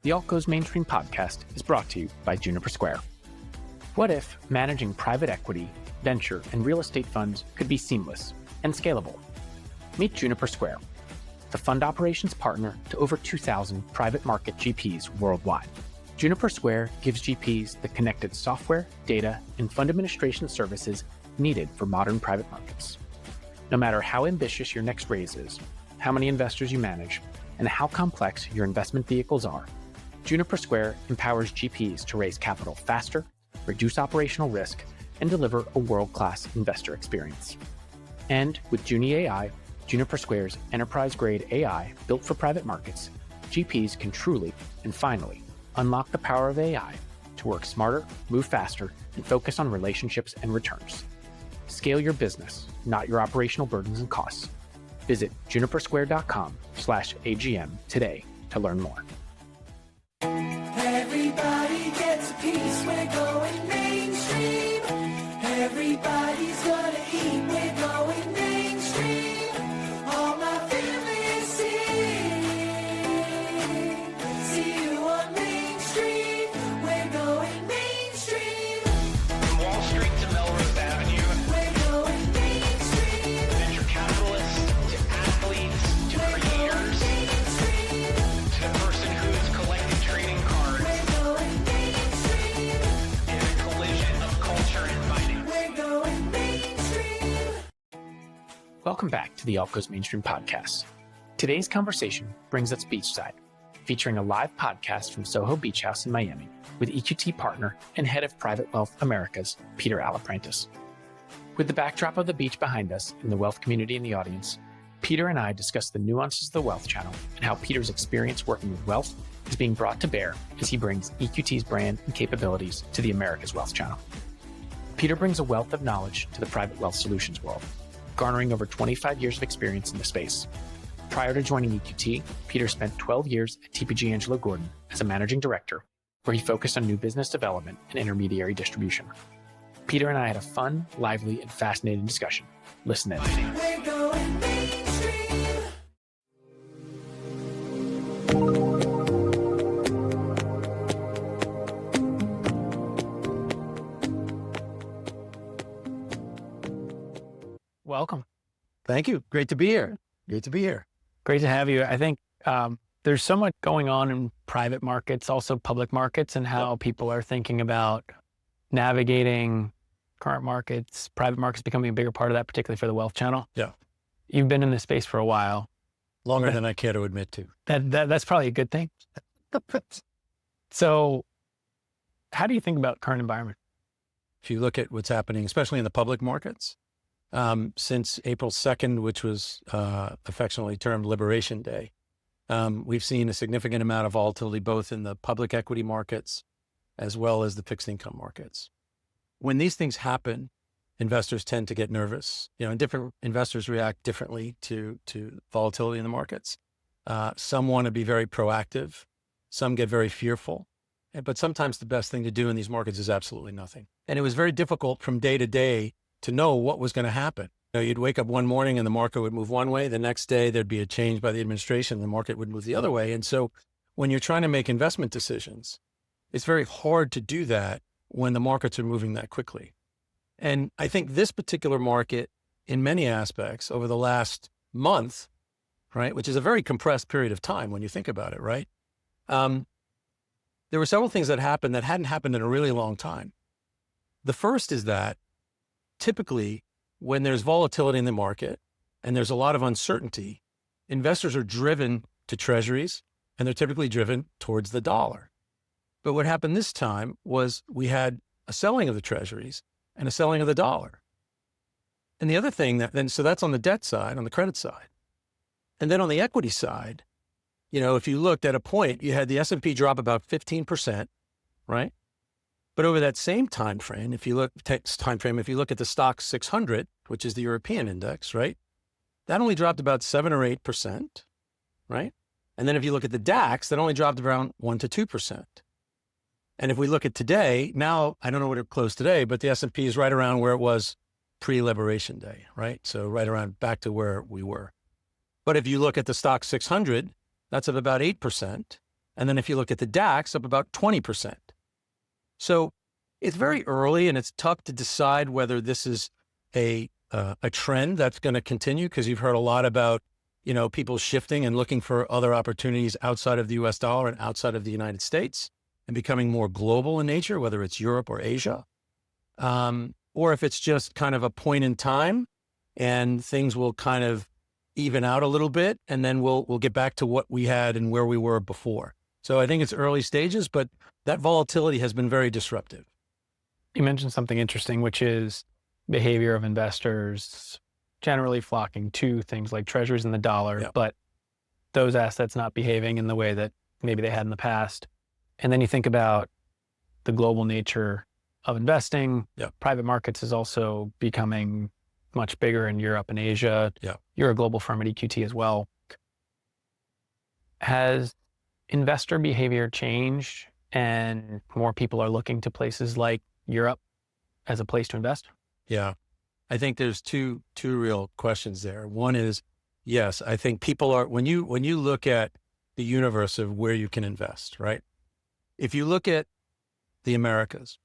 The Alt Goes Mainstream podcast is brought to you by Juniper Square. What if managing private equity, venture, and real estate funds could be seamless and scalable? Meet Juniper Square, the fund operations partner to over 2,000 private market GPs worldwide. Juniper Square gives GPs the connected software, data, and fund administration services needed for modern private markets. No matter how ambitious your next raise is, how many investors you manage, and how complex your investment vehicles are, Juniper Square empowers GPs to raise capital faster, reduce operational risk, and deliver a world-class investor experience. And with Juni AI, Juniper Square's enterprise-grade AI built for private markets, GPs can truly and finally unlock the power of AI to work smarter, move faster, and focus on relationships and returns. Scale your business, not your operational burdens and costs. Visit junipersquare.com/AGM today to learn more. Everybody gets a piece, we're going mainstream. Everybody's gonna eat, we're going mainstream. All my family is see you on Main Street, we're going mainstream. From Wall Street to Melrose Avenue, We're going mainstream. venture capitalists to athletes to creators Mainstream. to the person who's collecting trading cards We're going mainstream. in a collision of culture and fighting. We're going mainstream. Welcome back to the Alt Goes Mainstream podcast. Today's conversation brings us Beachside, featuring a live podcast from Soho Beach House in Miami with EQT Partner and Head of Private Wealth Americas, Peter Aliprantis. With the backdrop of the beach behind us and the wealth community in the audience, Peter and I discuss the nuances of the wealth channel and how Peter's experience working with wealth is being brought to bear as he brings EQT's brand and capabilities to the America's Wealth Channel. Peter brings a wealth of knowledge to the private wealth solutions world, garnering over 25 years of experience in the space. Prior to joining EQT, Peter spent 12 years at TPG Angelo Gordon as a managing director, where he focused on new business development and intermediary distribution. Peter and I had a fun, lively, and fascinating discussion. Listen in. We're going mainstream. Welcome. Thank you. Great to be here. Great to be here. Great to have you. I think there's so much going on in private markets, also public markets, and how people are thinking about navigating current markets, private markets becoming a bigger part of that, particularly for the wealth channel. Yeah. You've been in this space for a while. Longer than I care to admit to. That's probably a good thing. So how do you think about current environment? If you look at what's happening, especially in the public markets, since April 2nd, which was affectionately termed Liberation Day, we've seen a significant amount of volatility, both in the public equity markets as well as the fixed income markets. When these things happen, investors tend to get nervous, and different investors react differently to volatility in the markets. Some want to be very proactive. Some get very fearful, but sometimes the best thing to do in these markets is absolutely nothing. And it was very difficult from day to day to know what was going to happen. You'd wake up one morning and the market would move one way. The next day there'd be a change by the administration, the market would move the other way. And so when you're trying to make investment decisions, it's very hard to do that when the markets are moving that quickly. And I think this particular market, in many aspects over the last month, right, which is a very compressed period of time when you think about it, right? There were several things that happened that hadn't happened in a really long time. The first is that typically when there's volatility in the market and there's a lot of uncertainty, investors are driven to treasuries and they're typically driven towards the dollar. But what happened this time was we had a selling of the treasuries and a selling of the dollar. And the other thing so that's on the debt side, on the credit side. And then on the equity side, if you looked at a point, you had the S&P drop about 15%, right? But over that same time frame, if you look at the stock 600, which is the European index, right? That only dropped about 7 or 8%, right? And then if you look at the DAX, that only dropped around 1 to 2%. And if we look at today, now, I don't know what it closed today, but the S&P is right around where it was pre-Liberation Day, right? So right around back to where we were. But if you look at the stock 600, that's of about 8%. And then if you look at the DAX, up about 20%. So it's very early and it's tough to decide whether this is a trend that's going to continue, because you've heard a lot about, people shifting and looking for other opportunities outside of the US dollar and outside of the United States and becoming more global in nature, whether it's Europe or Asia, or if it's just kind of a point in time and things will kind of even out a little bit, and then we'll get back to what we had and where we were before. So I think it's early stages, but that volatility has been very disruptive. You mentioned something interesting, which is behavior of investors generally flocking to things like treasuries and the dollar, Yeah. but those assets not behaving in the way that maybe they had in the past. And then you think about the global nature of investing. Yeah. Private markets is also becoming much bigger in Europe and Asia. Yeah. You're a global firm at EQT as well. Has investor behavior changed and more people are looking to places like Europe as a place to invest? Yeah. I think there's two real questions there. One is, yes, I think people are, when you look at the universe of where you can invest, right? If you look at the Americas,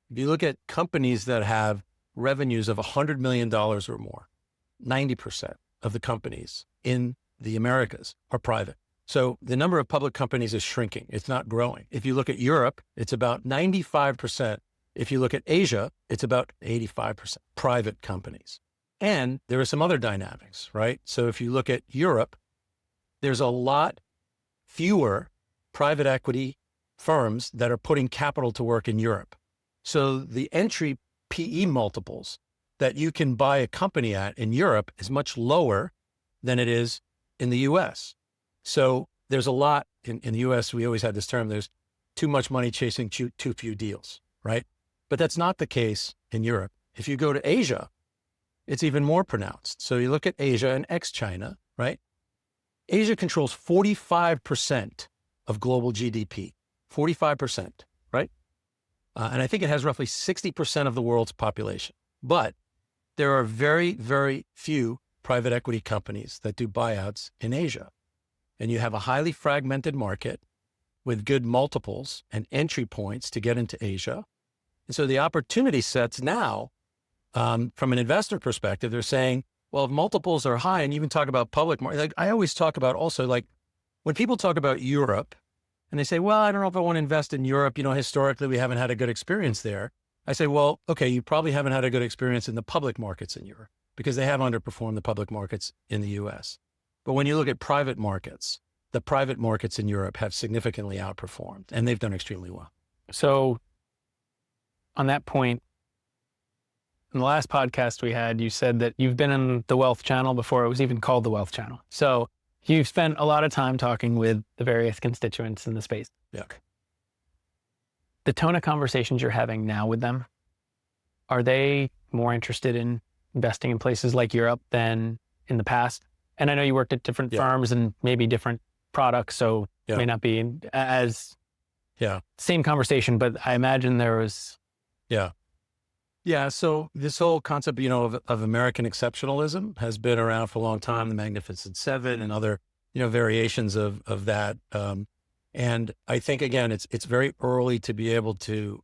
if you look at companies that have revenues of $100 million or more, 90% of the companies in the Americas are private. So the number of public companies is shrinking. It's not growing. If you look at Europe, it's about 95%. If you look at Asia, it's about 85% private companies. And there are some other dynamics, right? So if you look at Europe, there's a lot fewer private equity firms that are putting capital to work in Europe. So the entry PE multiples that you can buy a company at in Europe is much lower than it is in the US. So there's a lot in the US, we always had this term, there's too much money chasing too few deals, right? But that's not the case in Europe. If you go to Asia, it's even more pronounced. So you look at Asia and ex-China, right? Asia controls 45% of global GDP, 45%, right? And I think it has roughly 60% of the world's population. But there are very, very few private equity companies that do buyouts in Asia. And you have a highly fragmented market with good multiples and entry points to get into Asia. And so the opportunity sets now, from an investor perspective, they're saying, well, if multiples are high, and you even talk about public market, like I always talk about also, like when people talk about Europe and they say, well, I don't know if I want to invest in Europe. Historically, we haven't had a good experience there. I say, well, okay, you probably haven't had a good experience in the public markets in Europe because they have underperformed the public markets in the US. But when you look at private markets, the private markets in Europe have significantly outperformed and they've done extremely well. So on that point, in the last podcast we had, you said that you've been in the Wealth Channel before it was even called the Wealth Channel. So you've spent a lot of time talking with the various constituents in the space. Yeah. The tone of conversations you're having now with them, are they more interested in investing in places like Europe than in the past? And I know you worked at different firms and maybe different products, so it may not be as same conversation, but I imagine there was... Yeah. So this whole concept, of American exceptionalism has been around for a long time, the Magnificent Seven and other, variations of that. And I think, again, it's very early to be able to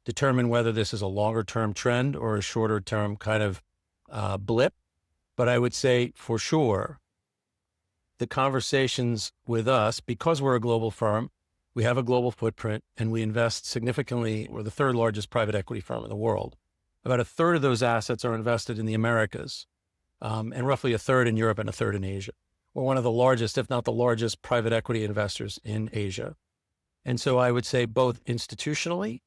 determine whether this is a longer term trend or a shorter term kind of blip. But I would say for sure, the conversations with us, because we're a global firm, we have a global footprint and we invest significantly. We're the third largest private equity firm in the world. About a third of those assets are invested in the Americas, and roughly a third in Europe and a third in Asia. We're one of the largest, if not the largest, private equity investors in Asia. And so I would say both institutionally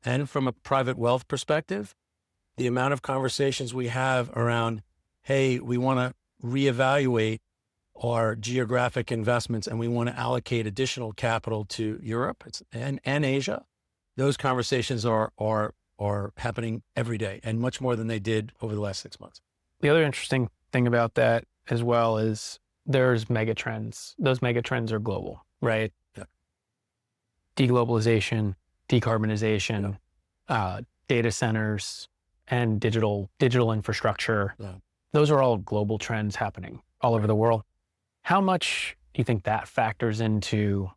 and from a private wealth perspective, the amount of conversations we have around, hey, we want to reevaluate our geographic investments and we want to allocate additional capital to Europe and Asia, those conversations are happening every day and much more than they did over the last 6 months. The other interesting thing about that as well is there's mega trends. Those mega trends are global, right? Yeah. Deglobalization, decarbonization, data centers, and digital infrastructure. Yeah. Those are all global trends happening all over the world. How much do you think that factors into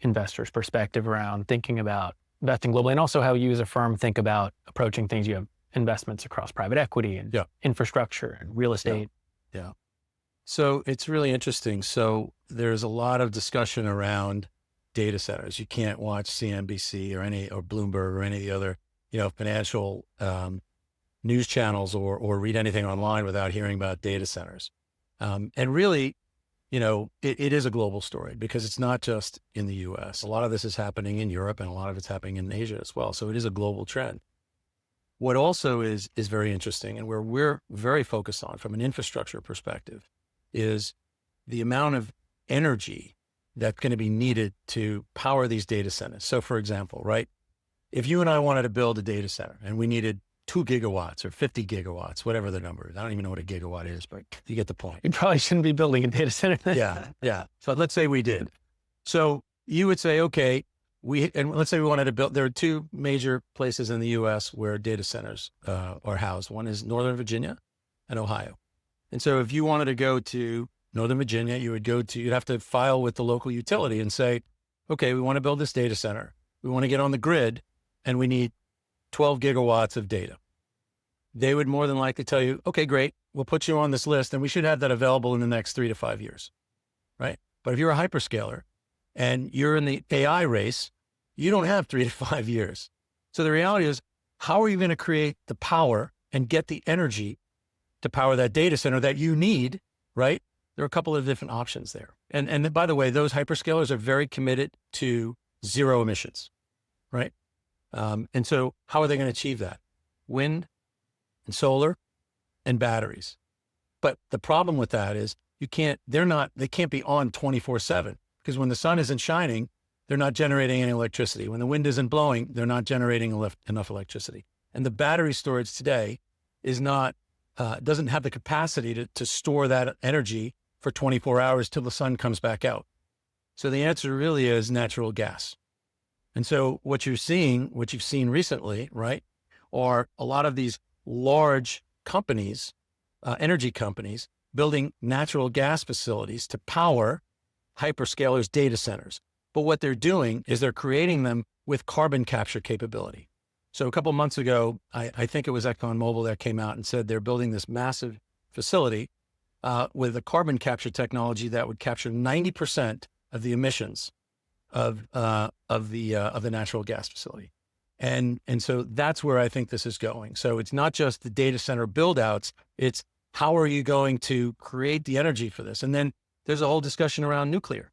investors' perspective around thinking about investing globally, and also how you as a firm think about approaching things? You have investments across private equity and infrastructure and real estate. Yeah. So it's really interesting. So there's a lot of discussion around data centers. You can't watch CNBC or Bloomberg or any of the other, financial news channels or read anything online without hearing about data centers. And really, it is a global story because it's not just in the US. A lot of this is happening in Europe and a lot of it's happening in Asia as well. So it is a global trend. What also is very interesting and where we're very focused on from an infrastructure perspective is the amount of energy that's going to be needed to power these data centers. So for example, right, if you and I wanted to build a data center and we needed 2 gigawatts or 50 gigawatts, whatever the number is. I don't even know what a gigawatt is, but you get the point. You probably shouldn't be building a data center then. Yeah. So let's say we did. So you would say, okay, and let's say we wanted to build, there are 2 major places in the US where data centers are housed. One is Northern Virginia and Ohio. And so if you wanted to go to Northern Virginia, you'd have to file with the local utility and say, okay, we want to build this data center. We want to get on the grid and we need 12 gigawatts of data. They would more than likely tell you, okay, great, we'll put you on this list and we should have that available in the next 3 to 5 years, right? But if you're a hyperscaler and you're in the AI race, you don't have 3 to 5 years. So the reality is, how are you going to create the power and get the energy to power that data center that you need, right? There are a couple of different options there. And by the way, those hyperscalers are very committed to zero emissions, right? And so how are they going to achieve that? Wind and solar and batteries. But the problem with that is they can't be on 24/7 because when the sun isn't shining, they're not generating any electricity. When the wind isn't blowing, they're not generating enough electricity. And the battery storage today doesn't have the capacity to store that energy for 24 hours till the sun comes back out. So the answer really is natural gas. And so what you've seen recently, right, are a lot of these large companies, energy companies, building natural gas facilities to power hyperscalers' data centers. But what they're doing is they're creating them with carbon capture capability. So a couple of months ago, I think it was ExxonMobil that came out and said they're building this massive facility with a carbon capture technology that would capture 90% of the emissions of the natural gas facility. And so that's where I think this is going. So it's not just the data center build outs, it's how are you going to create the energy for this? And then there's a whole discussion around nuclear,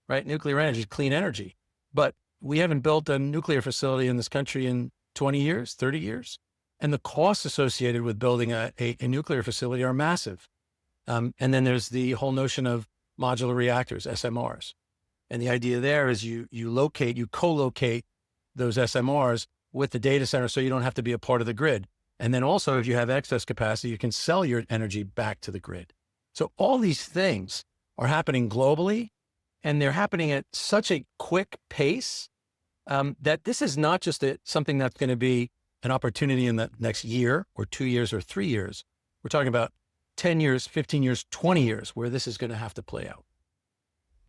right? Nuclear energy, clean energy. But we haven't built a nuclear facility in this country in 20 years, 30 years. And the costs associated with building a nuclear facility are massive. And then there's the whole notion of modular reactors, SMRs. And the idea there is you co-locate those SMRs with the data center so you don't have to be a part of the grid. And then also if you have excess capacity, you can sell your energy back to the grid. So all these things are happening globally and they're happening at such a quick pace that this is not just something that's going to be an opportunity in the next year or 2 years or 3 years. We're talking about 10 years, 15 years, 20 years where this is going to have to play out.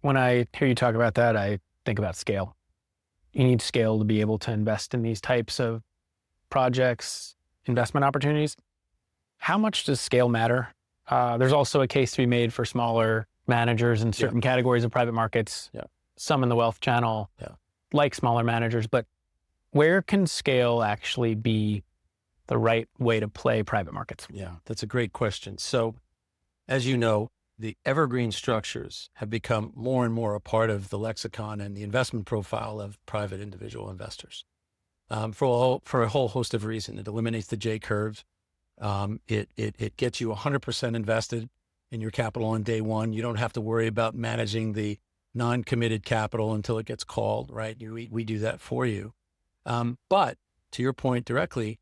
When I hear you talk about that, I think about scale. You need scale to be able to invest in these types of projects, investment opportunities. How much does scale matter? There's also a case to be made for smaller managers in certain categories of private markets, some in the wealth channel, like smaller managers, but where can scale actually be the right way to play private markets? Yeah, that's a great question. So as you know, the evergreen structures have become more and more a part of the lexicon and the investment profile of private individual investors for a whole host of reasons. It eliminates the J curve. It gets you 100% invested in your capital on day one. You don't have to worry about managing the non-committed capital until it gets called, right? We do that for you. But to your point directly,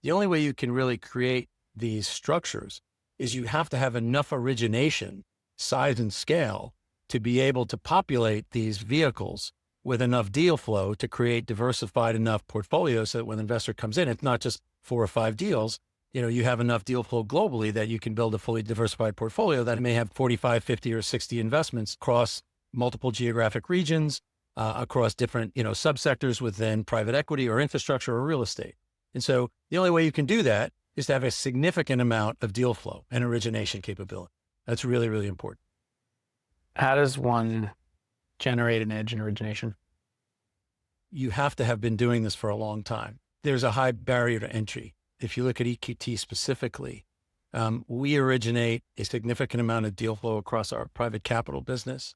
the only way you can really create these structures is you have to have enough origination, size and scale to be able to populate these vehicles with enough deal flow to create diversified enough portfolios so that when an investor comes in, it's not just 4 or 5 deals. You have enough deal flow globally that you can build a fully diversified portfolio that may have 45, 50 or 60 investments across multiple geographic regions, across different, subsectors within private equity or infrastructure or real estate. And so the only way you can do that is to have a significant amount of deal flow and origination capability. That's really, really important. How does one generate an edge in origination? You have to have been doing this for a long time. There's a high barrier to entry. If you look at EQT specifically, we originate a significant amount of deal flow across our private capital business,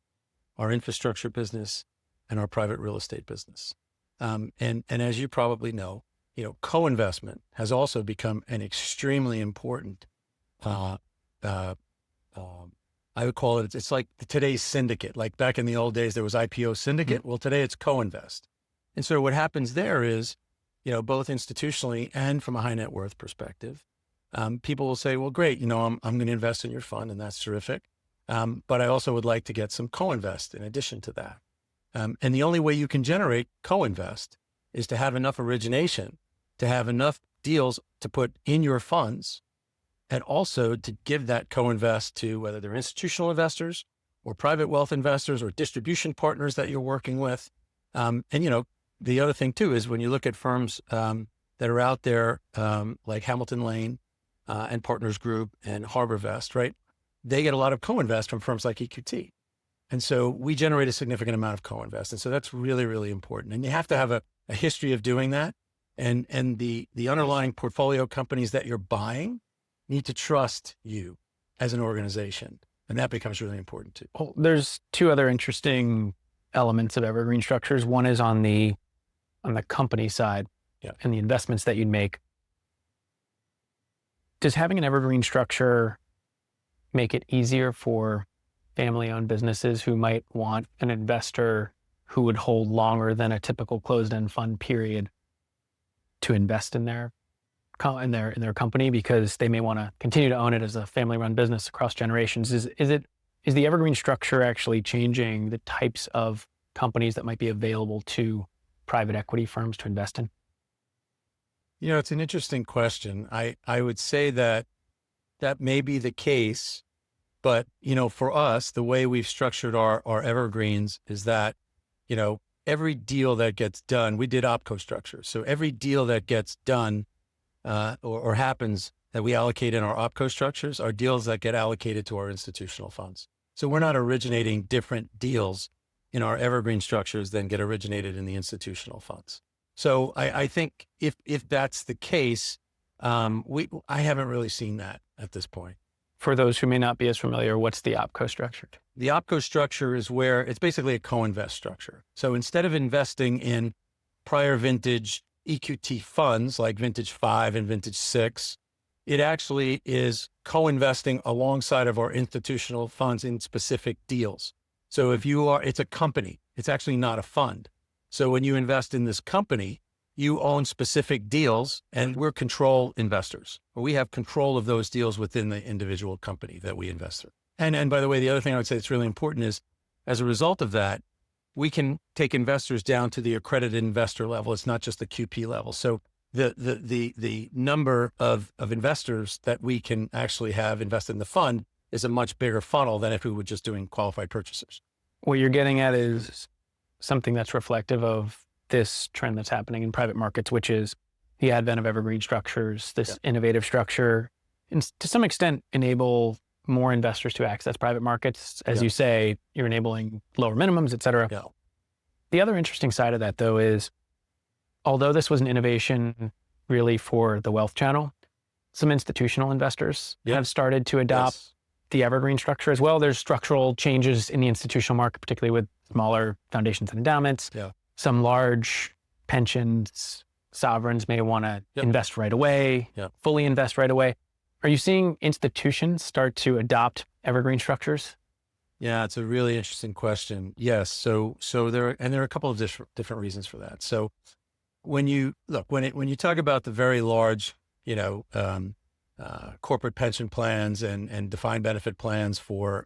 our infrastructure business, and our private real estate business. And as you probably know, co-investment has also become an extremely important, I would call it, it's like today's syndicate. Like back in the old days, there was IPO syndicate. Mm-hmm. Well, today it's co-invest. And so what happens there is, both institutionally and from a high net worth perspective, people will say, well, great, I'm going to invest in your fund, and that's terrific. But I also would like to get some co-invest in addition to that. And the only way you can generate co-invest is to have enough origination, to have enough deals to put in your funds, and also to give that co-invest to whether they're institutional investors or private wealth investors or distribution partners that you're working with. The other thing too is when you look at firms that are out there, like Hamilton Lane and Partners Group and HarborVest, right? They get a lot of co-invest from firms like EQT. And so we generate a significant amount of co-invest. And so that's really, really important. And you have to have a history of doing that. And the underlying portfolio companies that you're buying need to trust you as an organization. And that becomes really important too. Well, there's two other interesting elements of evergreen structures. One is on the company side, and the investments that you'd make. Does having an evergreen structure make it easier for family-owned businesses who might want an investor who would hold longer than a typical closed-end fund period to invest in their company, because they may want to continue to own it as a family-run business across generations? Is the evergreen structure actually changing the types of companies that might be available to private equity firms to invest in? It's an interesting question. I would say that may be the case, but for us, the way we've structured our evergreens is that, every deal that gets done, we did opco structure. So every deal that gets done or happens that we allocate in our opco structures are deals that get allocated to our institutional funds. So we're not originating different deals in our evergreen structures than get originated in the institutional funds. So I think if that's the case, I haven't really seen that at this point. For those who may not be as familiar, what's the opco structure? The opco structure is where it's basically a co-invest structure. So instead of investing in prior vintage EQT funds like vintage 5 and vintage 6, it actually is co-investing alongside of our institutional funds in specific deals. So it's a company, it's actually not a fund. So when you invest in this company, you own specific deals, and we're control investors, or we have control of those deals within the individual company that we invest in. And by the way, the other thing I would say that's really important is, as a result of that, we can take investors down to the accredited investor level. It's not just the QP level. So the number of investors that we can actually have invest in the fund is a much bigger funnel than if we were just doing qualified purchasers. What you're getting at is something that's reflective of this trend that's happening in private markets, which is the advent of evergreen structures, this innovative structure, and to some extent enable more investors to access private markets. As you say, you're enabling lower minimums, et cetera. Yeah. The other interesting side of that, though, is although this was an innovation really for the wealth channel, some institutional investors have started to adopt the evergreen structure as well. There's structural changes in the institutional market, particularly with smaller foundations and endowments. Yeah. Some large pensions, sovereigns may want to invest right away, fully invest right away. Are you seeing institutions start to adopt evergreen structures? Yeah, it's a really interesting question. Yes. So there are a couple of different reasons for that. So when you talk about the very large, corporate pension plans and defined benefit plans for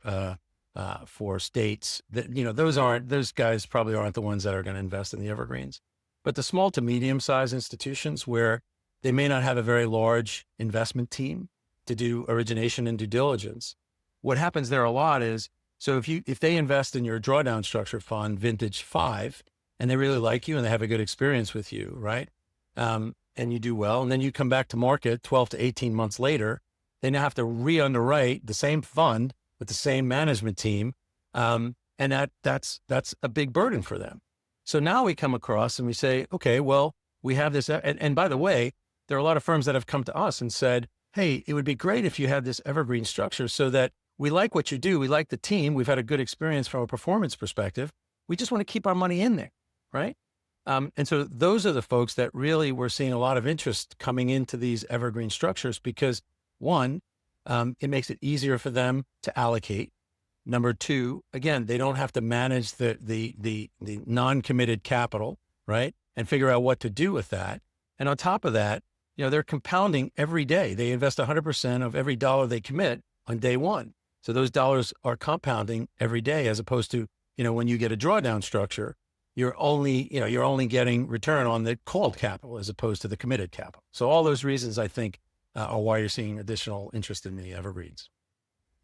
states, that those guys probably aren't the ones that are going to invest in the evergreens. But the small to medium sized institutions where they may not have a very large investment team to do origination and due diligence, what happens there a lot is So if they invest in your drawdown structure fund, vintage 5, and they really like you and they have a good experience with you, right? And you do well, and then you come back to market 12 to 18 months later, they now have to re-underwrite the same fund with the same management team. And that's a big burden for them. So now we come across and we say, okay, well, we have this. And by the way, there are a lot of firms that have come to us and said, hey, it would be great if you had this evergreen structure so that we like what you do. We like the team. We've had a good experience from a performance perspective. We just want to keep our money in there, right? And so those are the folks that really we're seeing a lot of interest coming into these evergreen structures because one, it makes it easier for them to allocate. Number two, again, they don't have to manage the non-committed capital, right? And figure out what to do with that. And on top of that, they're compounding every day. They invest 100% of every dollar they commit on day one. So those dollars are compounding every day, as opposed to, when you get a drawdown structure, you're only getting return on the called capital as opposed to the committed capital. So all those reasons, I think, are why you're seeing additional interest in the evergreens.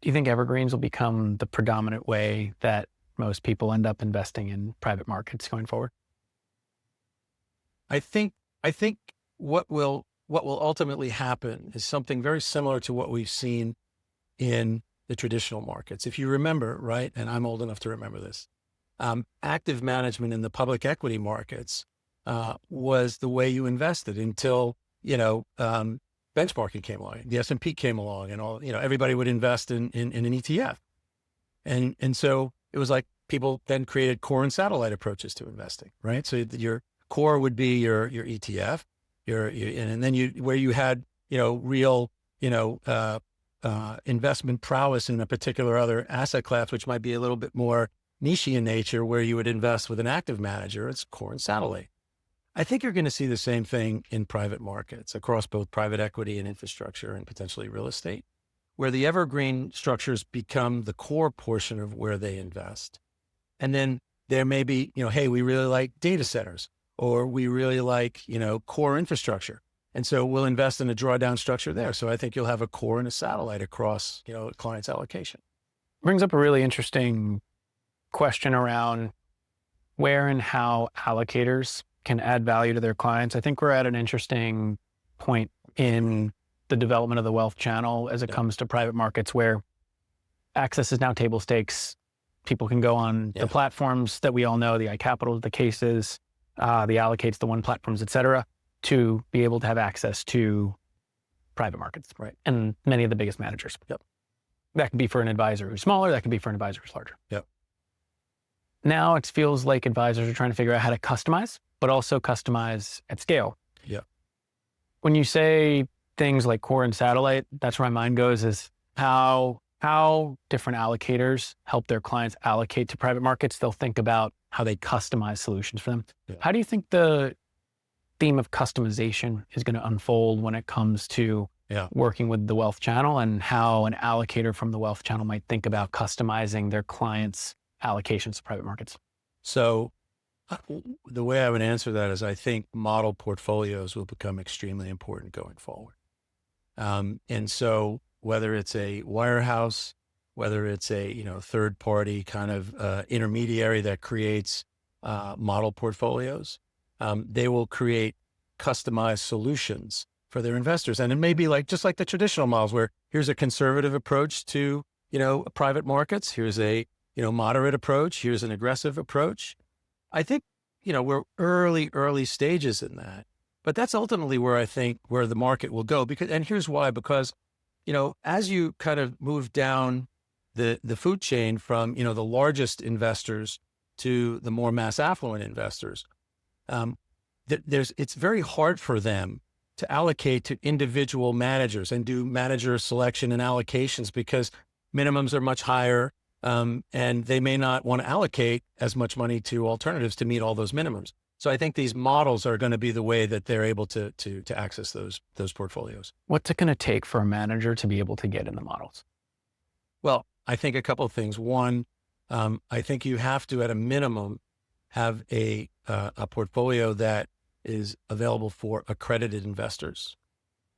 Do you think evergreens will become the predominant way that most people end up investing in private markets going forward? I think what will ultimately happen is something very similar to what we've seen in the traditional markets. If you remember, right, and I'm old enough to remember this, active management in the public equity markets was the way you invested until, benchmarking came along, the S&P came along, and all, everybody would invest in an ETF. And so it was like people then created core and satellite approaches to investing, right? So your core would be your ETF, and then where you had, real, investment prowess in a particular other asset class, which might be a little bit more niche in nature, where you would invest with an active manager. It's core and satellite. I think you're going to see the same thing in private markets across both private equity and infrastructure and potentially real estate, where the evergreen structures become the core portion of where they invest. And then there may be, hey, we really like data centers, or we really like, core infrastructure. And so we'll invest in a drawdown structure there. So I think you'll have a core and a satellite across, a client's allocation. Brings up a really interesting question around where and how allocators can add value to their clients. I think we're at an interesting point in the development of the wealth channel as it comes to private markets, where access is now table stakes. People can go on the platforms that we all know, the iCapital, the Cases, the Allocates, the One Platforms, et cetera, to be able to have access to private markets, right? And many of the biggest managers. Yep. That could be for an advisor who's smaller. That could be for an advisor who's larger. Yep. Now it feels like advisors are trying to figure out how to customize, but also customize at scale. Yeah. When you say things like core and satellite, that's where my mind goes, is how different allocators help their clients allocate to private markets. They'll think about how they customize solutions for them. Yeah. How do you think the theme of customization is going to unfold when it comes to working with the wealth channel, and how an allocator from the wealth channel might think about customizing their clients' allocations to private markets? So the way I would answer that is I think model portfolios will become extremely important going forward. And so whether it's a wirehouse, whether it's a third party kind of intermediary that creates model portfolios, they will create customized solutions for their investors. And it may be just like the traditional models, where here's a conservative approach to private markets, here's a moderate approach, here's an aggressive approach. I think we're early stages in that, but that's ultimately where I think where the market will go. And here's why: because as you kind of move down the food chain from the largest investors to the more mass affluent investors, it's very hard for them to allocate to individual managers and do manager selection and allocations, because minimums are much higher, and they may not want to allocate as much money to alternatives to meet all those minimums. So I think these models are going to be the way that they're able to access those portfolios. What's it going to take for a manager to be able to get in the models? Well, I think a couple of things. One, I think you have to, at a minimum, have a portfolio that is available for accredited investors,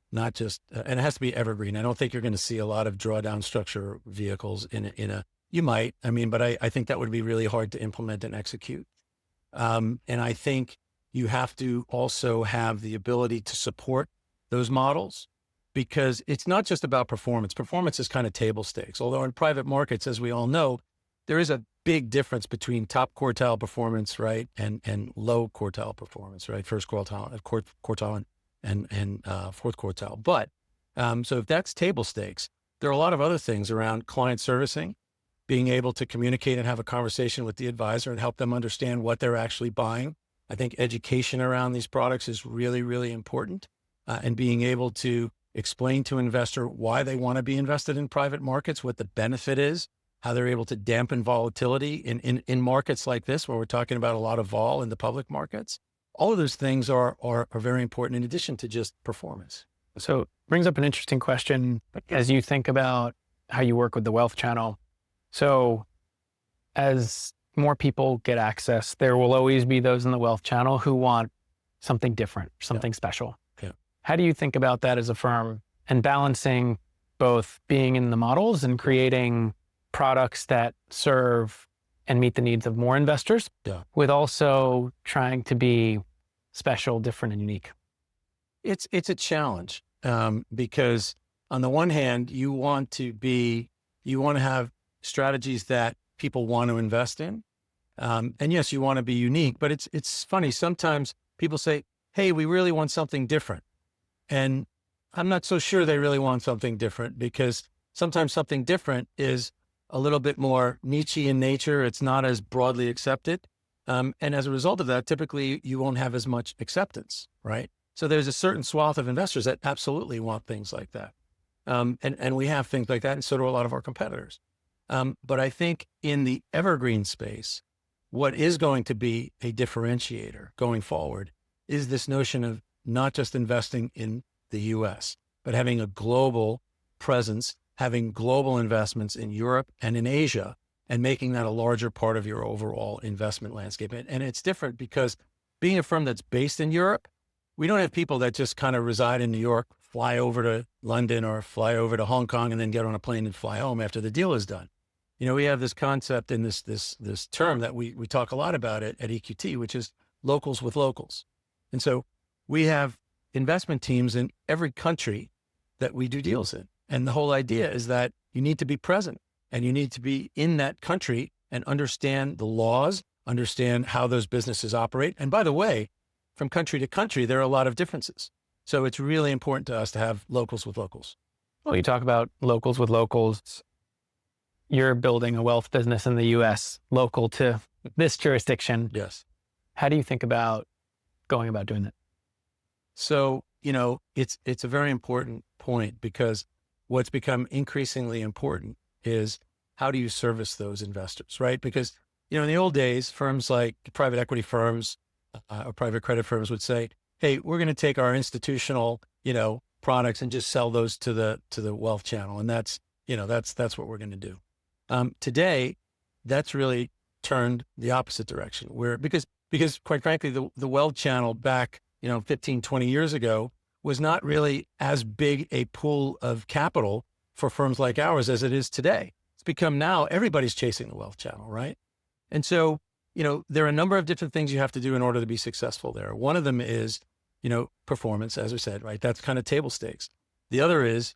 not just, and it has to be evergreen. I don't think you're going to see a lot of drawdown structure vehicles in You might, I mean, but I think that would be really hard to implement and execute. And I think you have to also have the ability to support those models, because it's not just about performance. Performance is kind of table stakes. Although in private markets, as we all know, there is a big difference between top quartile performance, right, and low quartile performance, right, first quartile, quartile, and fourth quartile. But so if that's table stakes, there are a lot of other things around client servicing, being able to communicate and have a conversation with the advisor and help them understand what they're actually buying. I think education around these products is really, really important, and being able to explain to an investor why they want to be invested in private markets, what the benefit is, how they're able to dampen volatility in markets like this, where we're talking about a lot of vol in the public markets. All of those things are very important in addition to just performance. So it brings up an interesting question as you think about how you work with the wealth channel. So as more people get access, there will always be those in the wealth channel who want something different, something special. Yeah. How do you think about that as a firm and balancing both being in the models and creating products that serve and meet the needs of more investors, with also trying to be special, different, and unique? It's a challenge, because on the one hand, you want to have strategies that people want to invest in. And yes, you want to be unique, but it's funny. Sometimes people say, hey, we really want something different. And I'm not so sure they really want something different, because sometimes something different is a little bit more niche in nature. It's not as broadly accepted. And as a result of that, typically you won't have as much acceptance, right? So there's a certain swath of investors that absolutely want things like that. And we have things like that, and so do a lot of our competitors. But I think in the evergreen space, what is going to be a differentiator going forward is this notion of not just investing in the US, but having a global presence, having global investments in Europe and in Asia, and making that a larger part of your overall investment landscape. And it's different because being a firm that's based in Europe, we don't have people that just kind of reside in New York, fly over to London or fly over to Hong Kong and then get on a plane and fly home after the deal is done. You know, we have this concept in this term that we talk a lot about it at EQT, which is locals with locals. And so we have investment teams in every country that we do deals in. And the whole idea is that you need to be present and you need to be in that country and understand the laws, understand how those businesses operate. And by the way, from country to country, there are a lot of differences. So it's really important to us to have locals with locals. Well, you talk about locals with locals. You're building a wealth business in the US local to this jurisdiction. Yes. How do you think about going about doing that? So, you know, it's a very important point, because what's become increasingly important is how do you service those investors, right? Because, you know, in the old days, firms like private equity firms or private credit firms would say, hey, we're going to take our institutional, you know, products and just sell those to the wealth channel. And that's what we're going to do. Today, that's really turned the opposite direction, where, because quite frankly, the wealth channel back, 15, 20 years ago was not really as big a pool of capital for firms like ours as it is today. It's become now everybody's chasing the wealth channel, right? And so, there are a number of different things you have to do in order to be successful there. One of them is, performance, as we said, right? That's kind of table stakes. The other is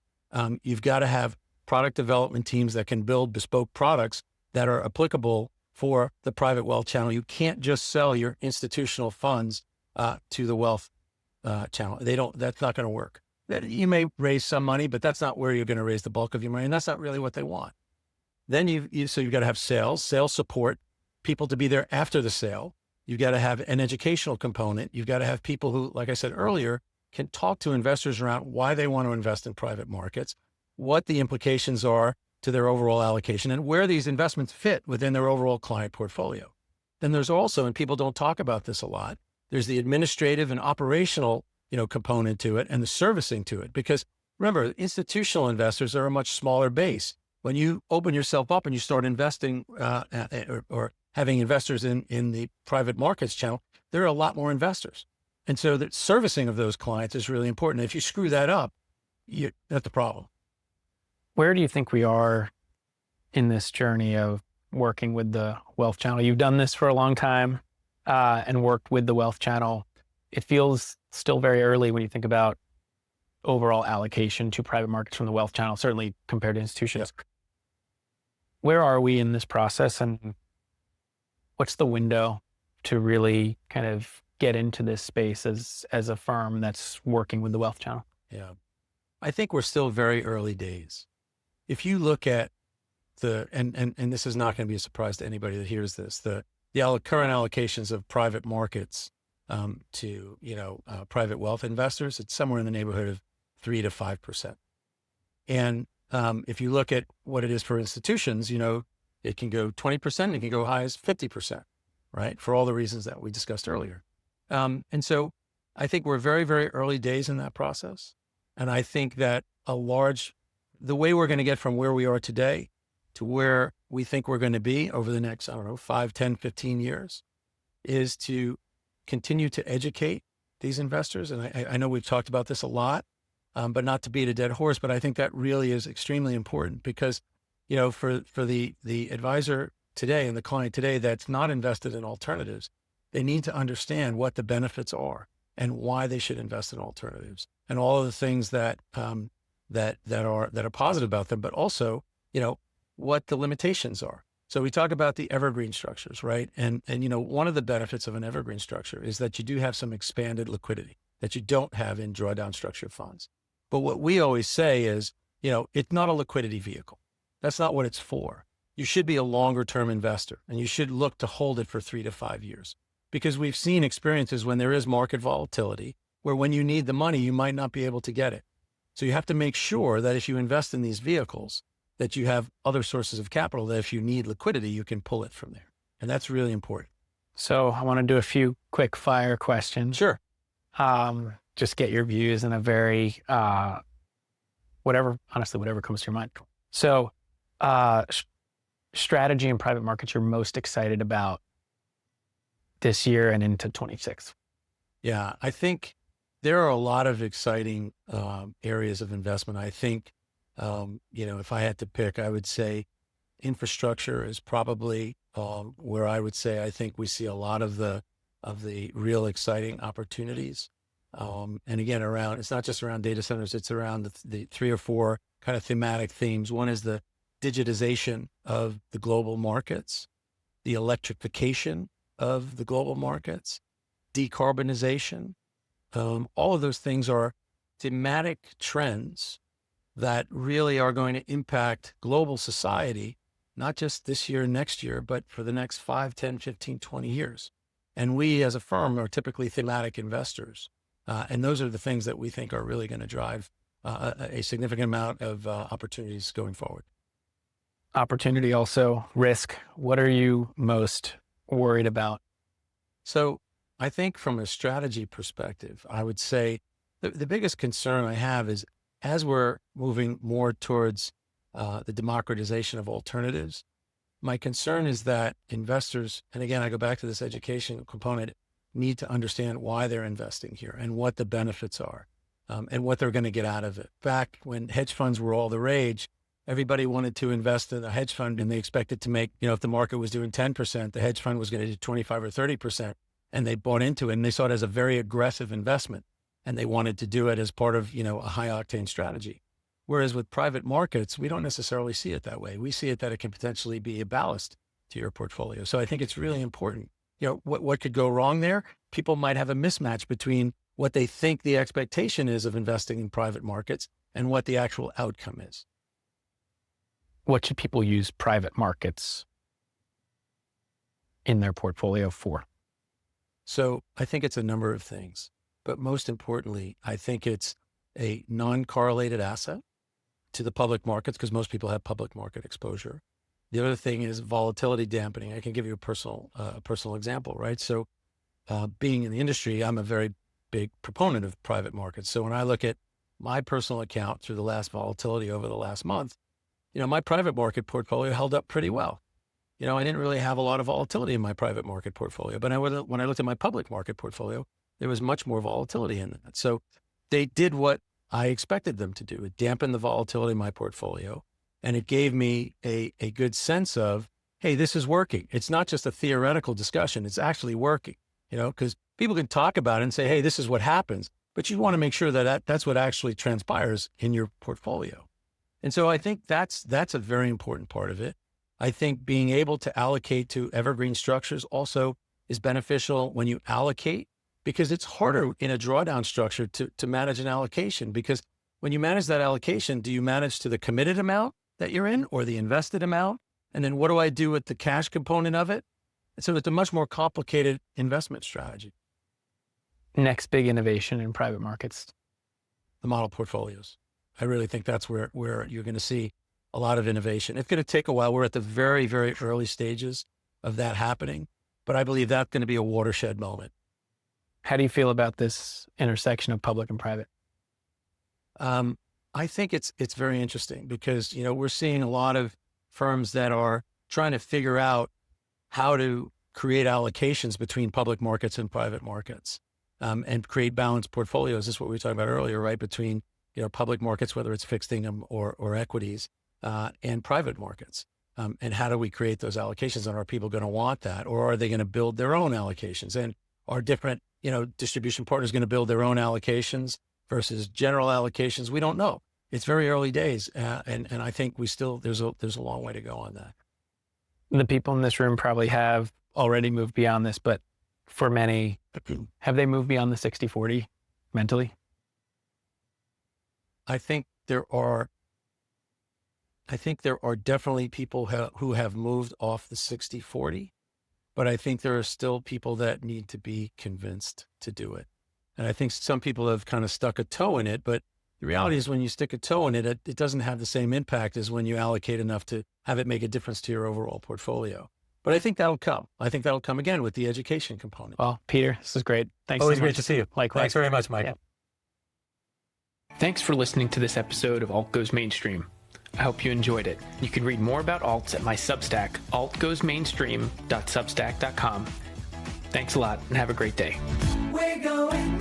you've got to have product development teams that can build bespoke products that are applicable for the private wealth channel. You can't just sell your institutional funds to the wealth channel. That's not going to work. You may raise some money, but that's not where you're going to raise the bulk of your money. And that's not really what they want. Then so you've got to have sales support, people to be there after the sale. You've got to have an educational component. You've got to have people who, like I said earlier, can talk to investors around why they want to invest in private markets, what the implications are to their overall allocation, and where these investments fit within their overall client portfolio. Then there's also, and people don't talk about this a lot, there's the administrative and operational, component to it, and the servicing to it. Because remember, institutional investors are a much smaller base. When you open yourself up and you start investing or having investors in the private markets channel, there are a lot more investors. And so the servicing of those clients is really important. If you screw that up, that's the problem. Where do you think we are in this journey of working with the wealth channel? You've done this for a long time and worked with the wealth channel. It feels still very early when you think about overall allocation to private markets from the wealth channel, certainly compared to institutions. Yep. Where are we in this process, and what's the window to really kind of get into this space as a firm that's working with the wealth channel? Yeah, I think we're still very early days. If you look at and this is not going to be a surprise to anybody that hears this, the current allocations of private markets to private wealth investors, it's somewhere in the neighborhood of 3 to 5%. And if you look at what it is for institutions, it can go 20%, it can go high as 50%, right? For all the reasons that we discussed earlier. And so I think we're very, very early days in that process. And I think that the way we're going to get from where we are today to where we think we're going to be over the next, 5, 10, 15 years is to continue to educate these investors. And I know we've talked about this a lot, but not to beat a dead horse, but I think that really is extremely important because, for the advisor today and the client today that's not invested in alternatives, they need to understand what the benefits are and why they should invest in alternatives and all of the things that are positive about them, but also, what the limitations are. So we talk about the evergreen structures, right? And one of the benefits of an evergreen structure is that you do have some expanded liquidity that you don't have in drawdown structured funds. But what we always say is, it's not a liquidity vehicle. That's not what it's for. You should be a longer term investor and you should look to hold it for 3 to 5 years because we've seen experiences when there is market volatility where when you need the money, you might not be able to get it. So you have to make sure that if you invest in these vehicles, that you have other sources of capital that if you need liquidity, you can pull it from there. And that's really important. So I want to do a few quick fire questions. Sure. Just get your views in a very, whatever comes to your mind. So strategy in private markets you're most excited about this year and into 26? Yeah, I think there are a lot of exciting areas of investment. I think, if I had to pick, I would say infrastructure is probably where I would say I think we see a lot of the real exciting opportunities. And again, it's not just around data centers, it's around the 3 or 4 kind of thematic themes. One is the digitization of the global markets, the electrification of the global markets, decarbonization. All of those things are thematic trends that really are going to impact global society, not just this year and next year, but for the next 5, 10, 15, 20 years. And we as a firm are typically thematic investors. And those are the things that we think are really going to drive a significant amount of opportunities going forward. Opportunity, also risk. What are you most worried about? So I think from a strategy perspective, I would say the biggest concern I have is as we're moving more towards the democratization of alternatives, my concern is that investors, and again, I go back to this education component, need to understand why they're investing here and what the benefits are and what they're going to get out of it. Back when hedge funds were all the rage, everybody wanted to invest in a hedge fund and they expected to make, if the market was doing 10%, the hedge fund was going to do 25 or 30%. And they bought into it and they saw it as a very aggressive investment. And they wanted to do it as part of, a high octane strategy. Whereas with private markets, we don't necessarily see it that way. We see it that it can potentially be a ballast to your portfolio. So I think it's really important. What could go wrong there? People might have a mismatch between what they think the expectation is of investing in private markets and what the actual outcome is. What should people use private markets in their portfolio for? So I think it's a number of things, but most importantly, I think it's a non-correlated asset to the public markets because most people have public market exposure. The other thing is volatility dampening. I can give you a personal example, right? So being in the industry, I'm a very big proponent of private markets. So when I look at my personal account through the last volatility over the last month, my private market portfolio held up pretty well. I didn't really have a lot of volatility in my private market portfolio, but when I looked at my public market portfolio, there was much more volatility in that. So they did what I expected them to do. It dampened the volatility in my portfolio. And it gave me a good sense of, hey, this is working. It's not just a theoretical discussion. It's actually working, because people can talk about it and say, hey, this is what happens, but you want to make sure that that's what actually transpires in your portfolio. And so I think that's a very important part of it. I think being able to allocate to evergreen structures also is beneficial when you allocate, because it's harder in a drawdown structure to manage an allocation, because when you manage that allocation, do you manage to the committed amount that you're in or the invested amount? And then what do I do with the cash component of it? And so it's a much more complicated investment strategy. Next big innovation in private markets. The model portfolios. I really think that's where you're going to see a lot of innovation. It's going to take a while. We're at the very, very early stages of that happening, but I believe that's going to be a watershed moment. How do you feel about this intersection of public and private? I think it's very interesting because, we're seeing a lot of firms that are trying to figure out how to create allocations between public markets and private markets, and create balanced portfolios. This is what we were talking about earlier, right? Between, public markets, whether it's fixed income or equities, and private markets. And how do we create those allocations? And are people going to want that? Or are they going to build their own allocations? And are different, distribution partners going to build their own allocations versus general allocations? We don't know. It's very early days. And I think there's a long way to go on that. The people in this room probably have already moved beyond this, but for many, have they moved beyond the 60-40 mentally? I think there are definitely people who have moved off the 60-40, but I think there are still people that need to be convinced to do it. And I think some people have kind of stuck a toe in it, but the reality is when you stick a toe in it, it doesn't have the same impact as when you allocate enough to have it make a difference to your overall portfolio. But I think that'll come. I think that'll come again with the education component. Well, Peter, this is great. Thanks Always so much. great to see you. Likewise. Thanks very much, Michael. Yeah. Thanks for listening to this episode of Alt Goes Mainstream. I hope you enjoyed it. You can read more about alts at my Substack, altgoesmainstream.substack.com. Thanks a lot and have a great day. We're going